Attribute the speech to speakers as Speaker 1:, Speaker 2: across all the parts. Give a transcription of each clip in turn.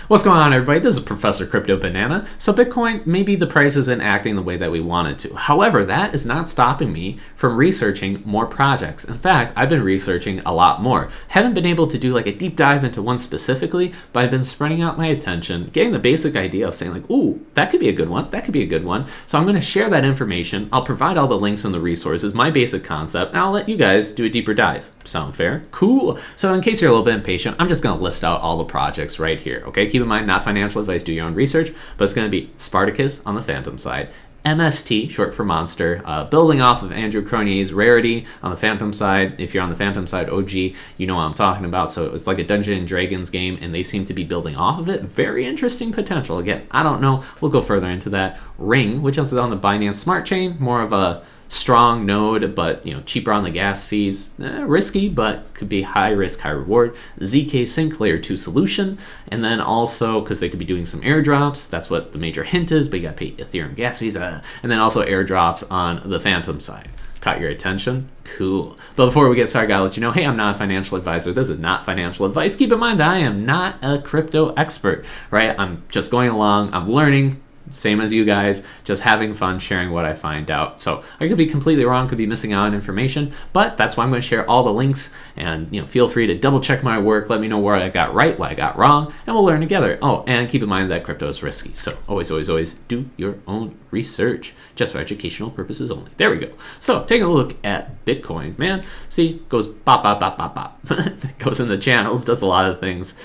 Speaker 1: What's going on, everybody? This is Professor Crypto Banana. So Bitcoin, maybe the price isn't acting the way that we want it to. However, that is not stopping me from researching more projects. In fact, I've been researching a lot more. Haven't been able to do like a deep dive into one specifically, but I've been spreading out my attention, getting the basic idea of saying like, ooh, that could be a good one. That could be a good one. So I'm going to share that information. I'll provide all the links and the resources, my basic concept, and I'll let you guys do a deeper dive. Sound fair? Cool. So in case you're a little bit impatient, I'm just going to list out all the projects right here. Okay, keep in mind, not financial advice, do your own research, but it's going to be Spartacus on the Fantom side, MST, short for Monster, building off of Andrew Cronje's Rarity on the Fantom side. If you're on the Fantom side, OG, you know what I'm talking about. So it's like a Dungeons and Dragons game, and they seem to be building off of it. Very interesting potential. Again, I don't know. We'll go further into that. Ring, which is on the Binance Smart Chain, more of a strong node, but cheaper on the gas fees, risky, but could be high risk, high reward. zkSYNC layer 2 solution, and then also because they could be doing some airdrops, that's what the major hint is, but you got to pay Ethereum gas fees, and then also airdrops on the Fantom side. Caught your attention? Cool. But before we get started, I gotta let you know, hey, I'm not a financial advisor. This is not financial advice. Keep in mind that I am not a crypto expert, right? I'm just going along, I'm learning, same as you guys, just having fun sharing what I find out. So I could be completely wrong, could be missing out on information, but that's why I'm going to share all the links, and feel free to double check my work, let me know where I got right, what I got wrong, and we'll learn together. Oh, and keep in mind that crypto is risky, so always, always, always do your own research, just for educational purposes only. There we go. So taking a look at Bitcoin, man, see, goes bop, bop, bop, bop, bop. It goes in the channels, does a lot of things.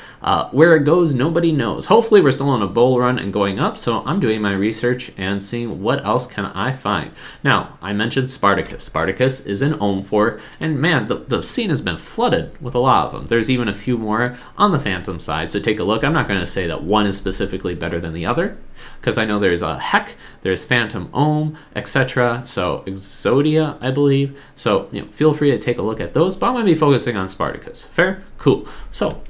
Speaker 1: Where it goes, nobody knows. Hopefully we're still on a bull run and going up, so I'm doing my research and seeing what else can I find. Now, I mentioned Spartacus. Spartacus is an ohm fork, and man, the scene has been flooded with a lot of them. There's even a few more on the Fantom side, so take a look. I'm not going to say that one is specifically better than the other, because I know there's a HEC, there's Fantom Ohm, etc. So Exodia, I believe. So feel free to take a look at those, but I'm going to be focusing on Spartacus. Fair? Cool. So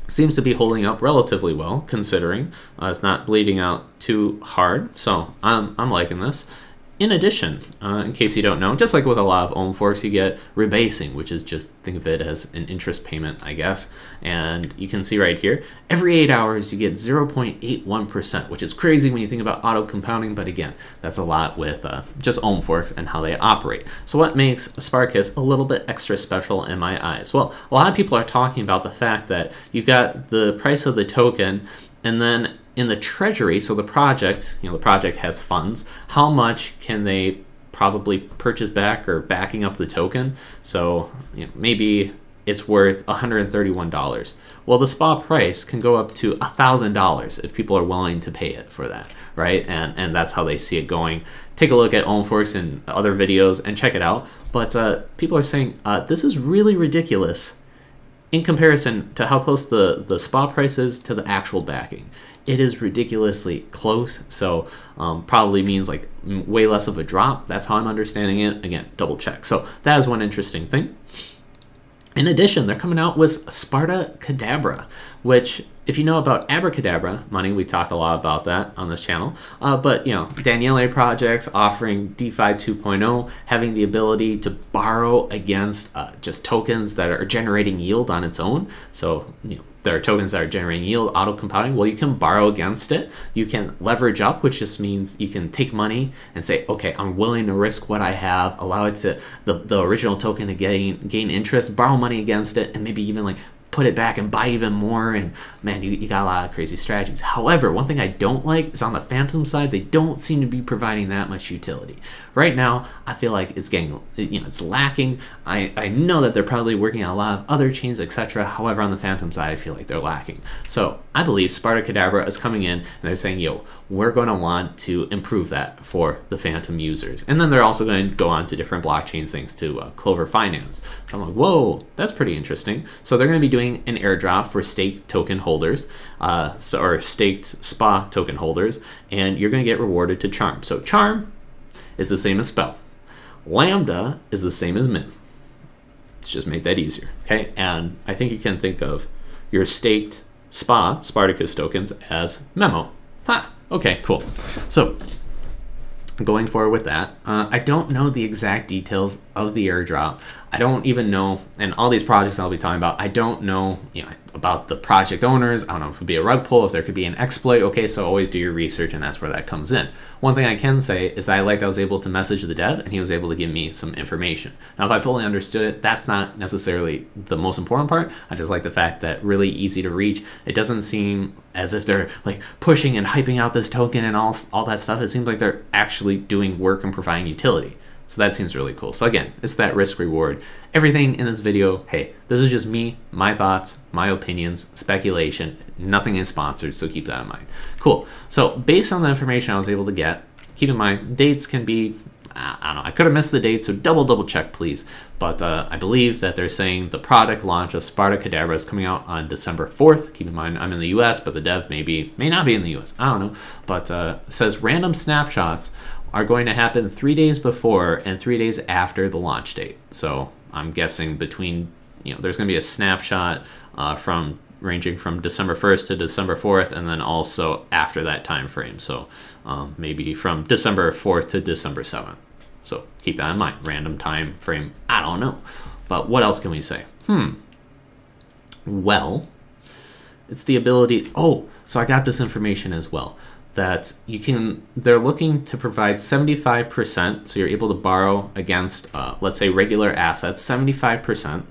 Speaker 1: seems to be holding up relatively well, considering it's not bleeding out too hard. So I'm liking this. In addition, in case you don't know, just like with a lot of ohm forks, you get rebasing, which is just, think of it as an interest payment, I guess. And you can see right here, every 8 hours you get 0.81%, which is crazy when you think about auto compounding, but again, that's a lot with just ohm forks and how they operate. So what makes Spartacus a little bit extra special in my eyes? Well, a lot of people are talking about the fact that you got the price of the token, and then in the treasury, so the project, the project has funds, how much can they probably purchase back or backing up the token? So maybe it's worth $131. Well, the spot price can go up to $1,000 if people are willing to pay it for that, right? And that's how they see it going. Take a look at ohm forks and other videos and check it out. But people are saying this is really ridiculous in comparison to how close the spot price is to the actual backing. It is ridiculously close, so probably means like way less of a drop. That's how I'm understanding it. Again, double check. So that is one interesting thing. In addition, they're coming out with Spartacadabra, which, if you know about Abracadabra money, we talked a lot about that on this channel. But Daniele projects offering DeFi 2.0, having the ability to borrow against just tokens that are generating yield on its own. So there are tokens that are generating yield, auto compounding. Well, you can borrow against it. You can leverage up, which just means you can take money and say, okay, I'm willing to risk what I have, allow it to the original token to gain interest, borrow money against it, and maybe even like put it back and buy even more. And man, you got a lot of crazy strategies. However, one thing I don't like is on the Fantom side, they don't seem to be providing that much utility. Right now, I feel like it's getting, it's lacking. I know that they're probably working on a lot of other chains, etc. However, on the Fantom side, I feel like they're lacking. So I believe Spartacadabra is coming in and they're saying, yo, we're going to want to improve that for the Fantom users. And then they're also going to go on to different blockchains thanks to Clover Finance. So I'm like, whoa, that's pretty interesting. So they're going to be doing an airdrop for staked token holders, or staked SPA token holders, and you're going to get rewarded to Charm. So Charm is the same as Spell. LAMBDA is the same as Mint. Let's just make that easier, okay? And I think you can think of your staked SPA, Spartacus tokens, as Memo. Ha, okay, cool. So going forward with that, I don't know the exact details of the airdrop. I don't even know, and all these projects I'll be talking about, I don't know, about the project owners. I don't know if it could be a rug pull, if there could be an exploit. Okay, so always do your research, and that's where that comes in. One thing I can say is that I was able to message the dev, and he was able to give me some information. Now, if I fully understood it, that's not necessarily the most important part. I just like the fact that really easy to reach. It doesn't seem as if they're like pushing and hyping out this token and all that stuff. It seems like they're actually doing work and providing utility. So that seems really cool. So again, it's that risk reward. Everything in this video, hey, this is just me, my thoughts, my opinions, speculation. Nothing is sponsored, so keep that in mind. Cool. So based on the information I was able to get, keep in mind, dates can be, I don't know, I could have missed the date, so double check, please. But I believe that they're saying the product launch of Spartacadabra is coming out on December 4th. Keep in mind, I'm in the US, but the dev may not be in the US. I don't know. But it says random snapshots are going to happen 3 days before and 3 days after the launch date. So I'm guessing between, there's going to be a snapshot ranging from December 1st to December 4th, and then also after that time frame. So maybe from December 4th to December 7th. So keep that in mind. Random time frame, I don't know. But what else can we say? Well, it's the ability, so I got this information as well, that they're looking to provide 75%, so you're able to borrow against, let's say, regular assets, 75%,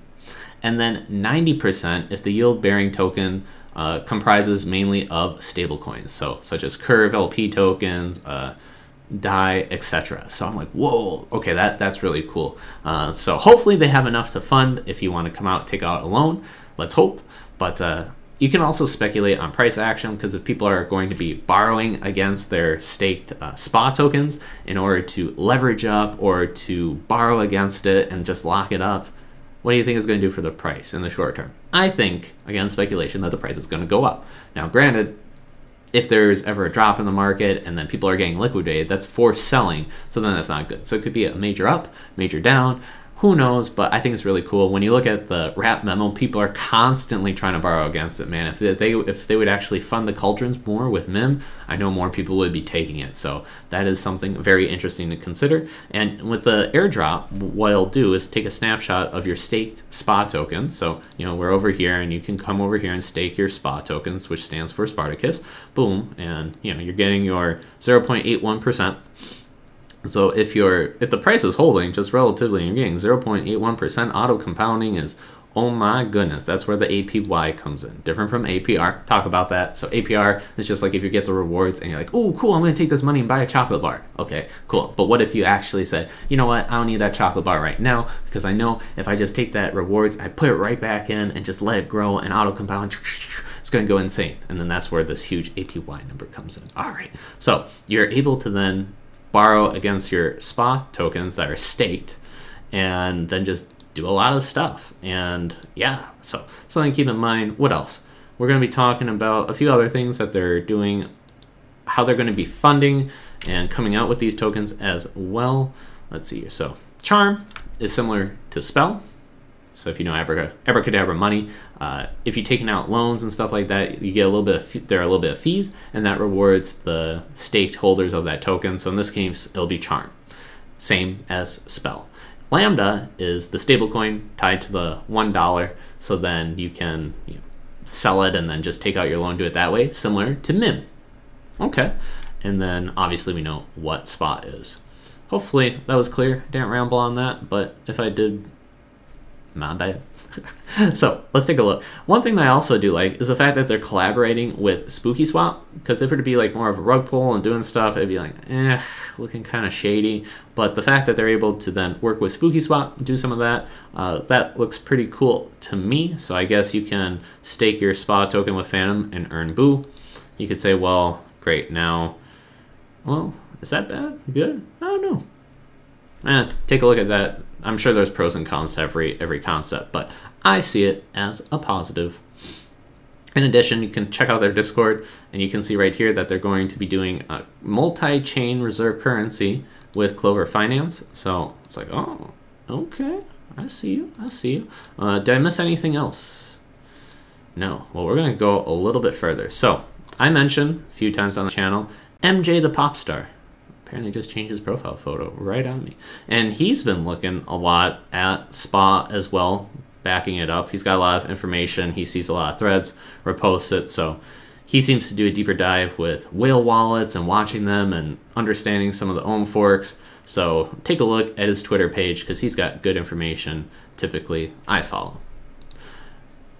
Speaker 1: and then 90% if the yield-bearing token comprises mainly of stablecoins, so such as Curve LP tokens, DAI, etc. So I'm like, whoa, okay, that's really cool. So hopefully they have enough to fund if you want to come out, take out a loan. Let's hope. But you can also speculate on price action, because if people are going to be borrowing against their staked SPA tokens in order to leverage up or to borrow against it and just lock it up, what do you think is going to do for the price in the short term? I think, again, speculation, that the price is going to go up. Now, granted, if there's ever a drop in the market and then people are getting liquidated, that's forced selling, so then that's not good. So it could be a major up, major down. Who knows, but I think it's really cool. When you look at the wrap memo, people are constantly trying to borrow against it, man. If they would actually fund the cauldrons more with MIM, I know more people would be taking it. So that is something very interesting to consider. And with the airdrop, what it'll do is take a snapshot of your staked SPA tokens. So, we're over here, and you can come over here and stake your SPA tokens, which stands for Spartacus. Boom, and you're getting your 0.81%. So if the price is holding just relatively, you're getting 0.81%. Auto compounding is, oh my goodness, that's where the APY comes in. Different from APR. Talk about that. So APR is just like if you get the rewards and you're like, oh, cool, I'm going to take this money and buy a chocolate bar. Okay, cool. But what if you actually said, you know what, I don't need that chocolate bar right now, because I know if I just take that rewards, I put it right back in and just let it grow and auto compound, it's going to go insane. And then that's where this huge APY number comes in. All right. So you're able to then borrow against your SPA tokens that are staked, and then just do a lot of stuff. And yeah, so something to keep in mind. What else? We're going to be talking about a few other things that they're doing, how they're going to be funding and coming out with these tokens as well. Let's see here. So Charm is similar to Spell. So if you know Abracadabra money, if you're taking out loans and stuff like that, you get a little bit of fees, and that rewards the staked holders of that token. So in this case, it'll be Charm, same as Spell. LAMBDA is the stablecoin tied to the $1, so then you can sell it and then just take out your loan, do it that way, similar to MIM. Okay, and then obviously we know what SPA is. Hopefully that was clear. Didn't ramble on that, but if I did, my bad. So let's take a look. One thing that I also do like is the fact that they're collaborating with SpookySwap, because if it were to be like more of a rug pull and doing stuff, it'd be like, looking kind of shady. But the fact that they're able to then work with SpookySwap and do some of that, that looks pretty cool to me. So I guess you can stake your SPA token with Fantom and earn Boo. You could say, well, great, now, well, is that bad? Good? I don't know. Take a look at that. I'm sure there's pros and cons to every concept, but I see it as a positive. In addition, you can check out their Discord, and you can see right here that they're going to be doing a multi-chain reserve currency with Clover Finance. So it's like, oh, okay, I see you, I see you. Did I miss anything else? No. Well, we're going to go a little bit further. So I mentioned a few times on the channel MJThePopstar. apparently just changed his profile photo right on me. And he's been looking a lot at SPA as well, backing it up. He's got a lot of information. He sees a lot of threads, reposts it. So he seems to do a deeper dive with whale wallets and watching them and understanding some of the ohm forks. So take a look at his Twitter page because he's got good information. Typically, I follow.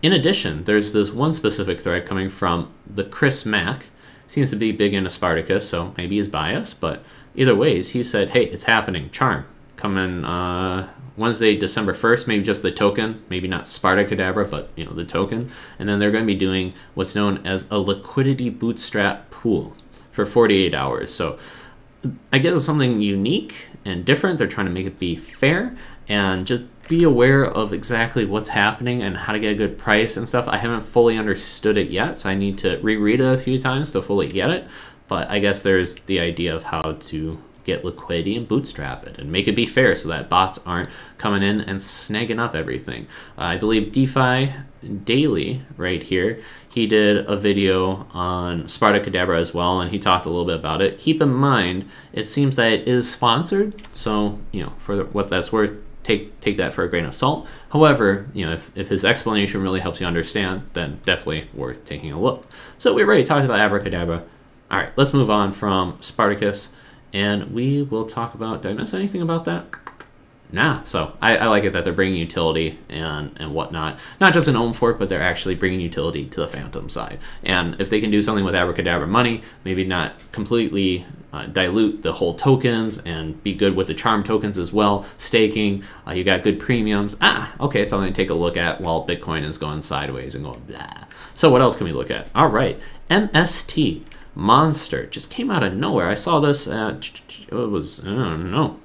Speaker 1: In addition, there's this one specific thread coming from the Chris Mack. Seems to be big into Spartacus, so maybe he's biased, but either ways, he said, hey, it's happening. Charm, coming Wednesday, December 1st, maybe just the token, maybe not Spartacadabra, but you know, the token. And then they're going to be doing what's known as a Liquidity Bootstrap Pool for 48 hours. So I guess it's something unique and different. They're trying to make it be fair and just be aware of exactly what's happening and how to get a good price and stuff. I haven't fully understood it yet, so I need to reread it a few times to fully get it. But I guess there's the idea of how to get liquidity and bootstrap it and make it be fair so that bots aren't coming in and snagging up everything. I believe DeFi Daily right here, he did a video on Spartacadabra as well, and he talked a little bit about it. Keep in mind, it seems that it is sponsored, so you know, for what that's worth, take that for a grain of salt. However, you know, if his explanation really helps you understand, then definitely worth taking a look. So we already talked about Abracadabra. All right, let's move on from Spartacus, and we will talk about, did I miss anything about that? Nah, so I like it that they're bringing utility and whatnot. Not just an ohm fork, but they're actually bringing utility to the Fantom side. And if they can do something with Abracadabra money, maybe not completely dilute the whole tokens and be good with the charm tokens as well, staking, you got good premiums. Okay, something to take a look at while Bitcoin is going sideways and going blah. So what else can we look at? All right, MST, Monster, just came out of nowhere. I saw this at, it was, I don't know.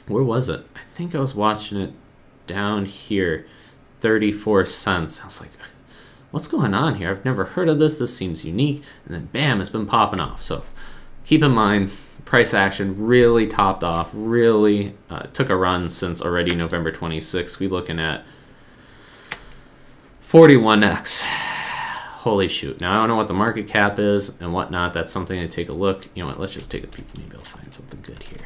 Speaker 1: Where was it? I think I was watching it down here, 34 cents. I was like, what's going on here? I've never heard of this. This seems unique. And then bam, it's been popping off. So keep in mind, price action really topped off, really took a run since already November 26th. We're looking at 41x. Holy shoot. Now I don't know what the market cap is and whatnot. That's something to take a look. You know what? Let's just take a peek. Maybe I'll find something good here.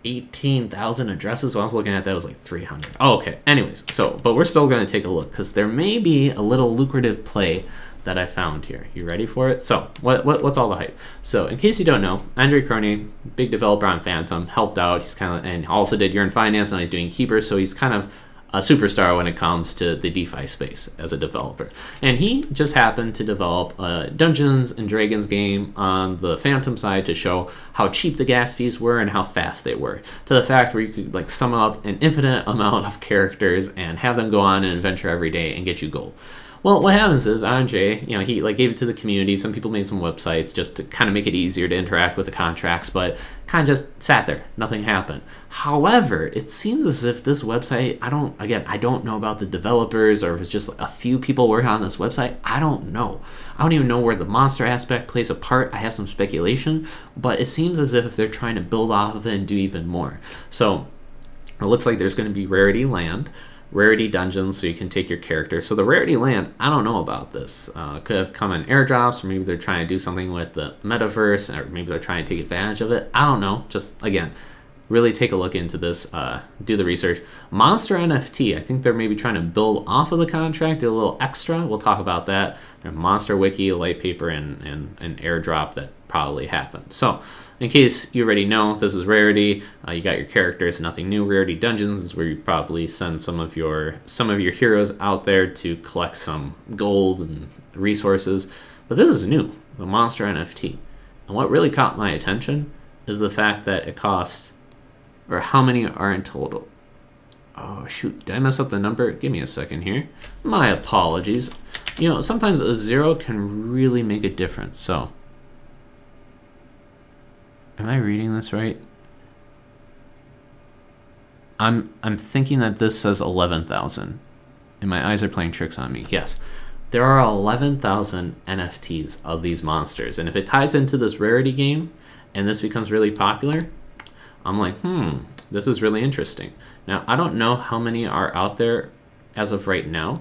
Speaker 1: 18,000 addresses. When I was looking at that, it was like 300. Oh, okay. Anyways, so, but we're still going to take a look because there may be a little lucrative play that I found here. You ready for it? So, what's all the hype? So, in case you don't know, Andre Cronje, big developer on Fantom, helped out. He's kind of, and also did Yearn Finance, now he's doing Keeper, so he's kind of a superstar when it comes to the DeFi space as a developer. And he just happened to develop a Dungeons and Dragons game on the Fantom side to show how cheap the gas fees were and how fast they were, to the fact where you could like sum up an infinite amount of characters and have them go on an adventure every day and get you gold. Well, what happens is Andre, you know, he like gave it to the community. Some people made some websites just to kind of make it easier to interact with the contracts, but kind of just sat there. Nothing happened. However, it seems as if this website, I don't know about the developers or if it's just like a few people working on this website. I don't know. I don't even know where the monster aspect plays a part. I have some speculation, but it seems as if they're trying to build off of it and do even more. So it looks like there's going to be Rarity Land, Rarity Dungeons, so you can take your character. So the Rarity Land, I don't know about this. Could have come in airdrops, or maybe they're trying to do something with the metaverse, or maybe they're trying to take advantage of it. I don't know. Just, again, really take a look into this, do the research. Monster NFT, I think they're maybe trying to build off of the contract, do a little extra. We'll talk about that. Monster Wiki, light paper, and an airdrop that probably happened. So in case you already know, this is Rarity. You got your characters, nothing new. Rarity Dungeons is where you probably send some of your heroes out there to collect some gold and resources. But this is new, the Monster NFT. And what really caught my attention is the fact that it costs, or how many are in total. Oh shoot, did I mess up the number? Give me a second here. My apologies. You know, sometimes a zero can really make a difference. So am I reading this right? I'm thinking that this says 11,000. And my eyes are playing tricks on me. Yes. There are 11,000 NFTs of these monsters. And if it ties into this Rarity game and this becomes really popular, I'm like, this is really interesting. Now, I don't know how many are out there as of right now,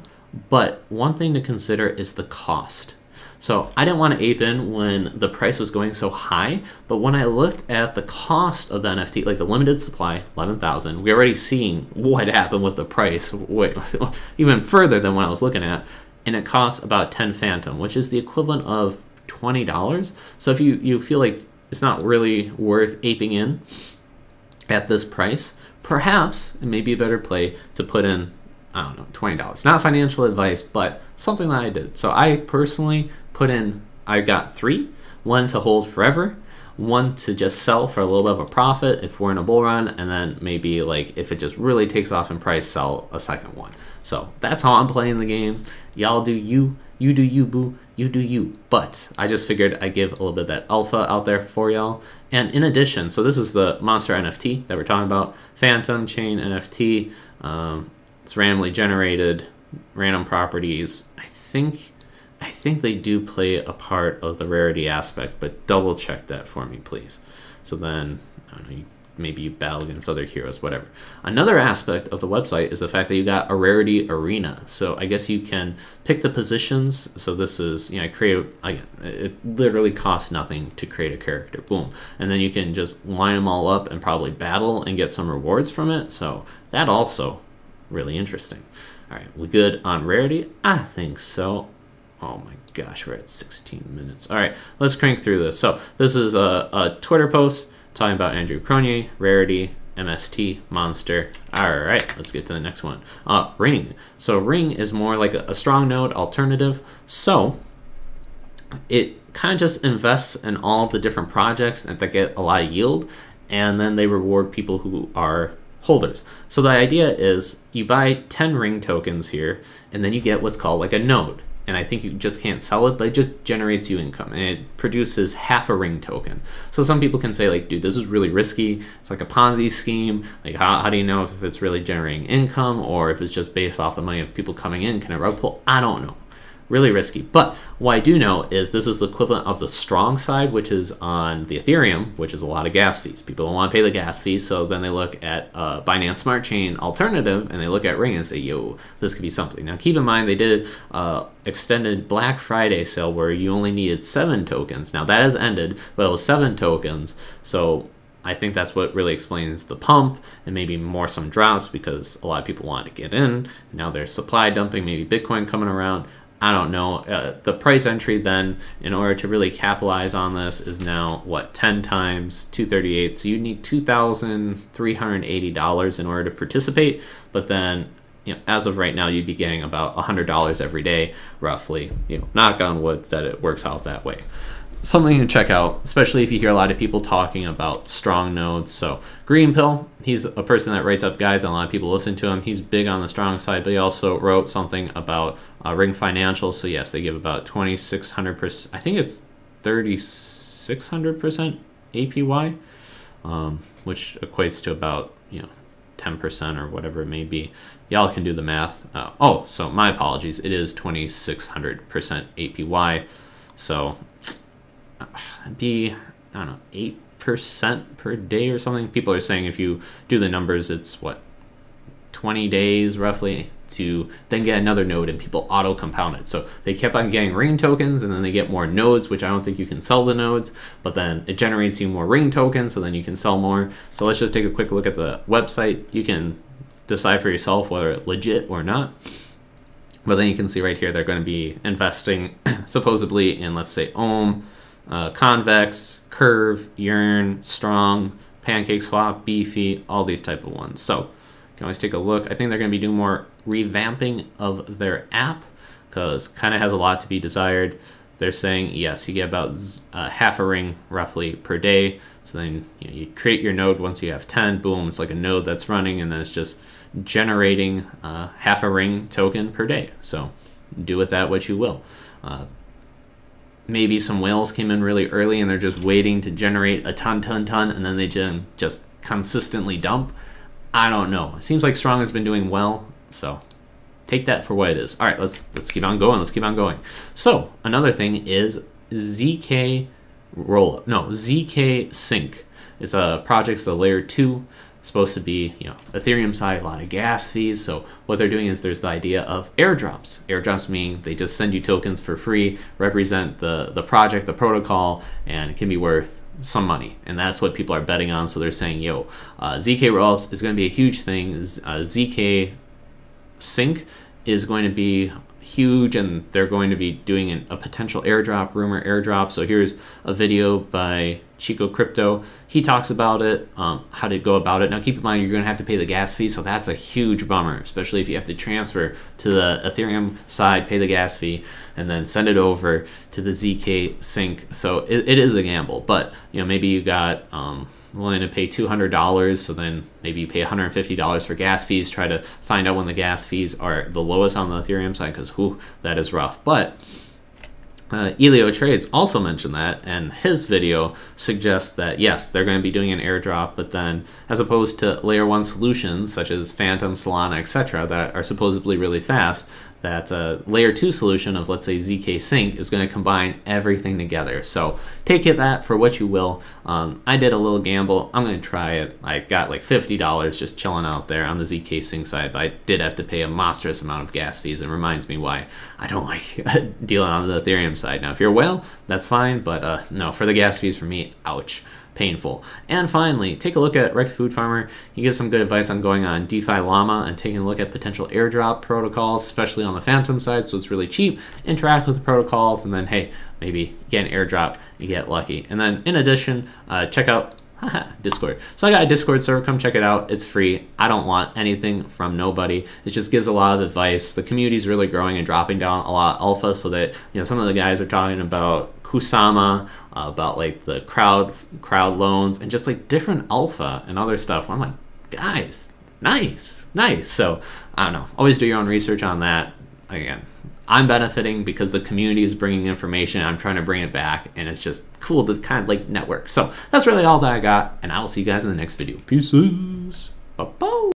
Speaker 1: but one thing to consider is the cost. So I didn't want to ape in when the price was going so high, but when I looked at the cost of the NFT, like the limited supply, 11,000, we're already seeing what happened with the price, even further than what I was looking at, and it costs about 10 Fantom, which is the equivalent of $20. So if you feel like it's not really worth aping in at this price, perhaps it may be a better play to put in, I don't know, $20. Not financial advice, but something that I did. So I personally put in, I got 3, 1 to hold forever, 1 to just sell for a little bit of a profit if we're in a bull run, and then maybe like if it just really takes off in price, sell a second one. So that's how I'm playing the game. Y'all do you do you, boo, you do you. But I just figured I'd give a little bit of that alpha out there for y'all. And in addition, so this is the Monster NFT that we're talking about, Fantom Chain NFT. It's randomly generated, random properties. I think they do play a part of the rarity aspect, but double check that for me, please. So then, I don't know, maybe you battle against other heroes, whatever. Another aspect of the website is the fact that you got a Rarity Arena. So I guess you can pick the positions. So this is, it literally costs nothing to create a character, boom. And then you can just line them all up and probably battle and get some rewards from it. So that also really interesting. All right, we good on rarity? I think so. Oh my gosh, we're at 16 minutes. All right, let's crank through this. So this is a Twitter post talking about Andrew Cronje, Rarity MST, Monster. All right, let's get to the next one. Ring. So Ring is more like a strong node alternative. So it kind of just invests in all the different projects that get a lot of yield, and then they reward people who are holders. So the idea is you buy 10 Ring tokens here, and then you get what's called like a node. And I think you just can't sell it, but it just generates you income, and it produces half a Ring token. So some people can say like, dude, this is really risky. It's like a Ponzi scheme. Like how do you know if it's really generating income or if it's just based off the money of people coming in? Can it rug pull? I don't know. Really risky. But what I do know is this is the equivalent of the strong side, which is on the Ethereum, which is a lot of gas fees. People don't want to pay the gas fees, so then they look at Binance Smart Chain alternative, and they look at Ring and say, yo, this could be something. Now keep in mind, they did extended Black Friday sale where you only needed 7 tokens. Now that has ended, but it was 7 tokens, so I think that's what really explains the pump, and maybe more some droughts because a lot of people wanted to get in. Now there's supply dumping, maybe Bitcoin coming around. I don't know. The price entry then, in order to really capitalize on this, is now, what, 10 times 238. So you need $2,380 in order to participate. But then, as of right now, you'd be getting about $100 every day, roughly. Knock on wood that it works out that way. Something to check out, especially if you hear a lot of people talking about strong nodes. So Greenpill, he's a person that writes up guides, and a lot of people listen to him. He's big on the strong side, but he also wrote something about Ring Financial. So yes, they give about 2,600%. I think it's 3,600% APY, which equates to about 10% or whatever it may be. Y'all can do the math. So my apologies. It is 2,600% APY. So it'd be, I don't know, 8% per day or something. People are saying if you do the numbers, it's what, 20 days roughly to then get another node, and people auto compound it. So they kept on getting Ring tokens, and then they get more nodes, which I don't think you can sell the nodes, but then it generates you more Ring tokens, so then you can sell more. So let's just take a quick look at the website. You can decide for yourself whether it's legit or not. But then you can see right here, they're going to be investing supposedly in, let's say, Ohm, Convex, Curve, Yearn, Strong, PancakeSwap, Beefy, all these type of ones. So you can always take a look. I think they're going to be doing more revamping of their app because kind of has a lot to be desired. They're saying, yes, you get about half a Ring roughly per day. So then you create your node once you have 10, boom, it's like a node that's running, and then it's just generating half a Ring token per day. So do with that what you will. Maybe some whales came in really early and they're just waiting to generate a ton, and then they just consistently dump. I don't know. It seems like Strong has been doing well, so take that for what it is. All right, let's keep on going. Let's keep on going. So another thing is zkSYNC. It's a project, it's a layer 2. supposed to be, you know, Ethereum side, a lot of gas fees. So what they're doing is there's the idea of airdrops. Airdrops mean they just send you tokens for free, represent the project, the protocol, and it can be worth some money. And that's what people are betting on. So they're saying, yo, zk rollups is going to be a huge thing. zkSYNC is going to be huge, and they're going to be doing a potential airdrop, rumor airdrop. So here's a video by Chico Crypto. He talks about it, how to go about it. Now keep in mind, you're going to have to pay the gas fee, so that's a huge bummer, especially if you have to transfer to the Ethereum side, pay the gas fee, and then send it over to the zkSYNC. So it is a gamble, but you know, maybe you got willing to pay $200, so then maybe you pay $150 for gas fees. Try to find out when the gas fees are the lowest on the Ethereum side, because that is rough. But EllioTrades also mentioned that, and his video suggests that yes, they're going to be doing an airdrop, but then as opposed to layer 1 solutions such as Fantom, Solana, etc. that are supposedly really fast, that layer 2 solution of, let's say, zkSYNC is going to combine everything together. So take that for what you will. I did a little gamble. I'm going to try it. I got like $50 just chilling out there on the zkSYNC side, but I did have to pay a monstrous amount of gas fees. It reminds me why I don't like dealing on the Ethereum side. Now, if you're a whale, that's fine, but no, for the gas fees for me, ouch. Painful. And finally, take a look at rektfoodfarmer. He gives some good advice on going on DeFi Llama and taking a look at potential airdrop protocols, especially on the Fantom side, so it's really cheap. Interact with the protocols, and then, hey, maybe get an airdrop, you get lucky. And then, in addition, check out Discord. So I got a Discord server, come check it out. It's free. I don't want anything from nobody. It just gives a lot of advice. The community is really growing and dropping down a lot of alpha, so that, you know, some of the guys are talking about Kusama, about like the crowd loans, and just like different alpha and other stuff. I'm like, guys, nice. So I don't know. Always do your own research on that. Again, I'm benefiting because the community is bringing information. I'm trying to bring it back, and it's just cool to kind of like network. So that's really all that I got, and I will see you guys in the next video. Peace. Bye-bye.